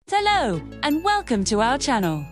Hello, and welcome to our channel.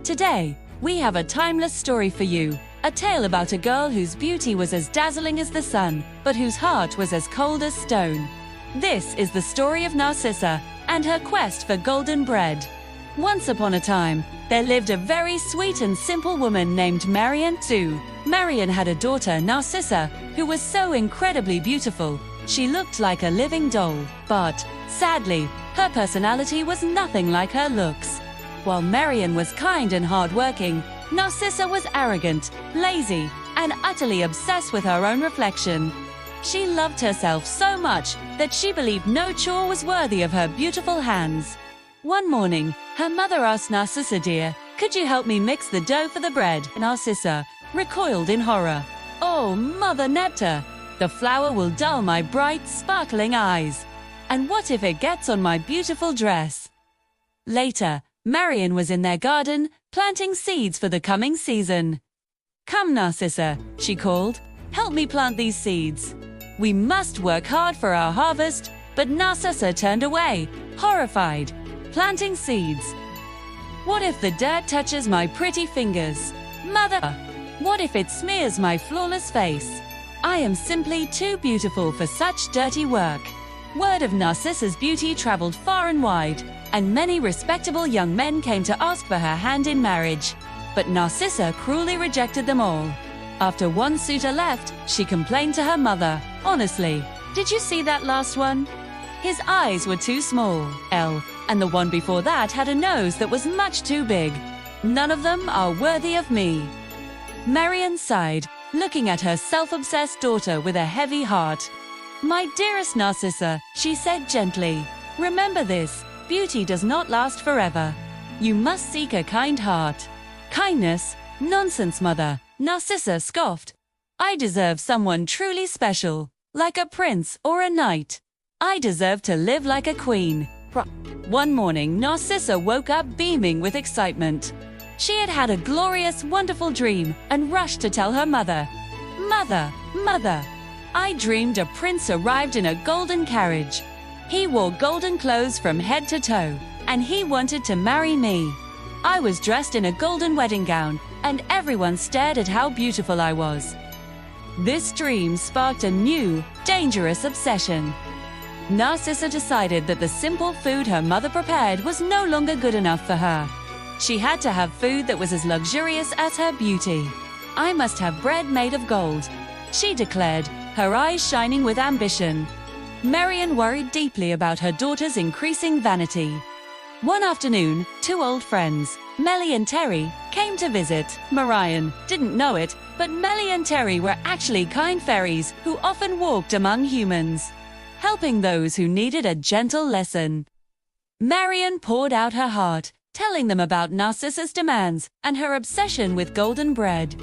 Today, we have a timeless story for you. A tale about a girl whose beauty was as dazzling as the sun, but whose heart was as cold as stone. This is the story of Narcissa and her quest for golden bread. Once upon a time, there lived a very sweet and simple woman named Marian too. Marian had a daughter, Narcissa, who was so incredibly beautiful. She looked like a living doll, but, sadly, her personality was nothing like her looks. While Marian was kind and hardworking, Narcissa was arrogant, lazy, and utterly obsessed with her own reflection. She loved herself so much that she believed no chore was worthy of her beautiful hands. One morning, her mother asked Narcissa, "Dear, could you help me mix the dough for the bread?" Narcissa recoiled in horror. "Oh, Mother Nectar, the flour will dull my bright, sparkling eyes. And what if it gets on my beautiful dress?" Later, Marian was in their garden, planting seeds for the coming season. "Come, Narcissa," she called, "help me plant these seeds. We must work hard for our harvest." But Narcissa turned away, horrified. Planting seeds. What if the dirt touches my pretty fingers? Mother, what if it smears my flawless face? I am simply too beautiful for such dirty work. Word of Narcissa's beauty traveled far and wide, and many respectable young men came to ask for her hand in marriage. But Narcissa cruelly rejected them all. After one suitor left, she complained to her mother, "Honestly, did you see that last one? His eyes were too small, and the one before that had a nose that was much too big. None of them are worthy of me." Marian sighed, looking at her self-obsessed daughter with a heavy heart. "My dearest Narcissa," she said gently, "remember this, beauty does not last forever. You must seek a kind heart." "Kindness? Nonsense, mother," Narcissa scoffed. "I deserve someone truly special, like a prince or a knight. I deserve to live like a queen." One morning, Narcissa woke up beaming with excitement. She had had a glorious, wonderful dream and rushed to tell her mother. "Mother, mother, I dreamed a prince arrived in a golden carriage. He wore golden clothes from head to toe, and he wanted to marry me. I was dressed in a golden wedding gown, and everyone stared at how beautiful I was." This dream sparked a new, dangerous obsession. Narcissa decided that the simple food her mother prepared was no longer good enough for her. She had to have food that was as luxurious as her beauty. "I must have bread made of gold," she declared, her eyes shining with ambition. Marian worried deeply about her daughter's increasing vanity. One afternoon, two old friends, Melly and Terry, came to visit. Marian didn't know it, but Melly and Terry were actually kind fairies who often walked among humans, helping those who needed a gentle lesson. Marian poured out her heart, telling them about Narcissa's demands and her obsession with golden bread.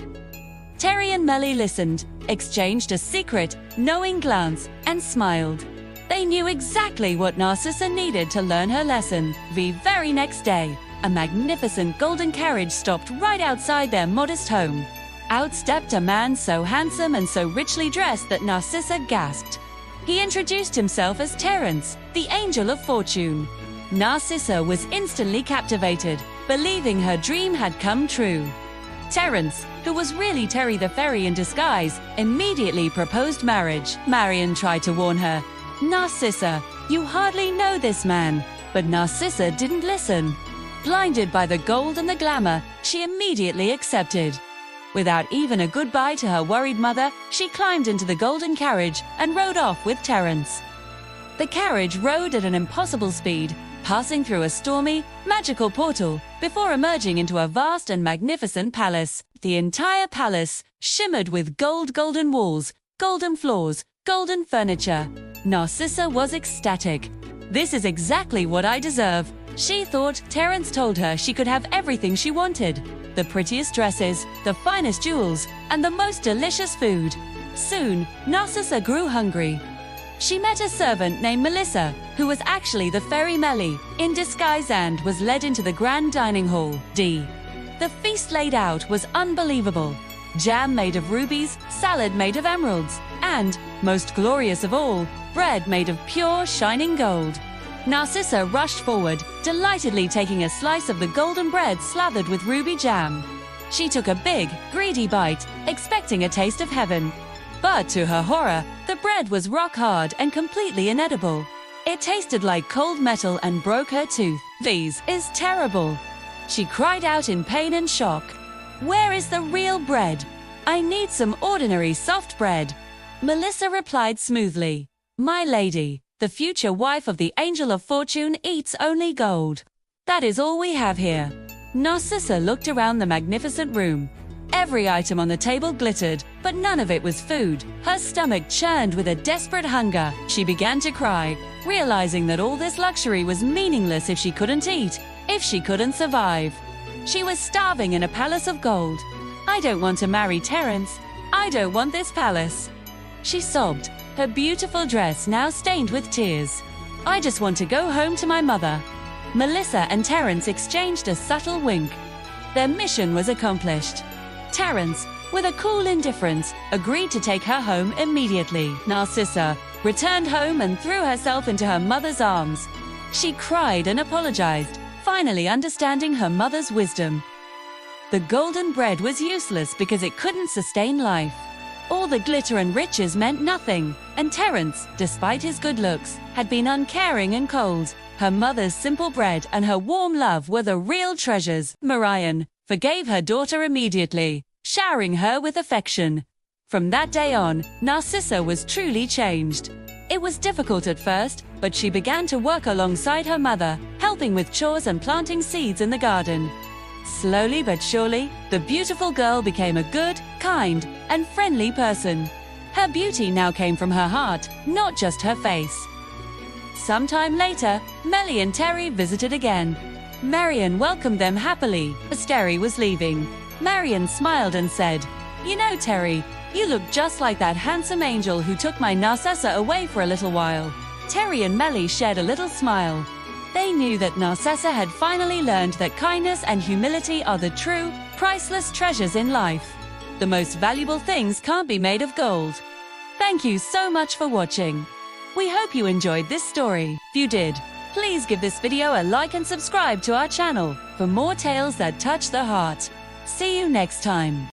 Terry and Melly listened, exchanged a secret, knowing glance, and smiled. They knew exactly what Narcissa needed to learn her lesson. The very next day, a magnificent golden carriage stopped right outside their modest home. Out stepped a man so handsome and so richly dressed that Narcissa gasped. He introduced himself as Terence, the angel of fortune. Narcissa was instantly captivated, believing her dream had come true. Terence, who was really Terry the fairy in disguise, immediately proposed marriage. Marian tried to warn her, "Narcissa, you hardly know this man." But Narcissa didn't listen. Blinded by the gold and the glamour, she immediately accepted. Without even a goodbye to her worried mother, she climbed into the golden carriage and rode off with Terence. The carriage rode at an impossible speed, passing through a stormy, magical portal before emerging into a vast and magnificent palace. The entire palace shimmered with golden walls, golden floors, golden furniture. Narcissa was ecstatic. "This is exactly what I deserve," she thought. Terence told her she could have everything she wanted: the prettiest dresses, the finest jewels, and the most delicious food. Soon, Narcissa grew hungry. She met a servant named Melissa, who was actually the fairy Melly, in disguise, and was led into the grand dining hall. The feast laid out was unbelievable. Jam made of rubies, salad made of emeralds, and, most glorious of all, bread made of pure, shining gold. Narcissa rushed forward, delightedly taking a slice of the golden bread slathered with ruby jam. She took a big, greedy bite, expecting a taste of heaven. But to her horror, the bread was rock hard and completely inedible. It tasted like cold metal and broke her tooth. "This is terrible!" She cried out in pain and shock. "Where is the real bread? I need some ordinary soft bread." Melissa replied smoothly, "My lady, the future wife of the Angel of Fortune eats only gold. That is all we have here." Narcissa looked around the magnificent room. Every item on the table glittered, but none of it was food. Her stomach churned with a desperate hunger. She began to cry, realizing that all this luxury was meaningless if she couldn't eat, if she couldn't survive. She was starving in a palace of gold. "I don't want to marry Terence. I don't want this palace." She sobbed, her beautiful dress now stained with tears. "I just want to go home to my mother." Melissa and Terence exchanged a subtle wink. Their mission was accomplished. Terence, with a cool indifference, agreed to take her home immediately. Narcissa returned home and threw herself into her mother's arms. She cried and apologized, finally understanding her mother's wisdom. The golden bread was useless because it couldn't sustain life. All the glitter and riches meant nothing, and Terence, despite his good looks, had been uncaring and cold. Her mother's simple bread and her warm love were the real treasures. Marion forgave her daughter immediately, showering her with affection. From that day on, Narcissa was truly changed. It was difficult at first, but she began to work alongside her mother, helping with chores and planting seeds in the garden. Slowly but surely, the beautiful girl became a good, kind, and friendly person. Her beauty now came from her heart, not just her face. Sometime later, Melly and Terry visited again. Marion welcomed them happily as Terry was leaving. Marion smiled and said, "You know, Terry, you look just like that handsome angel who took my Narcissa away for a little while." Terry and Melly shared a little smile. They knew that Narcissa had finally learned that kindness and humility are the true, priceless treasures in life. The most valuable things can't be made of gold. Thank you so much for watching. We hope you enjoyed this story. If you did, please give this video a like and subscribe to our channel for more tales that touch the heart. See you next time.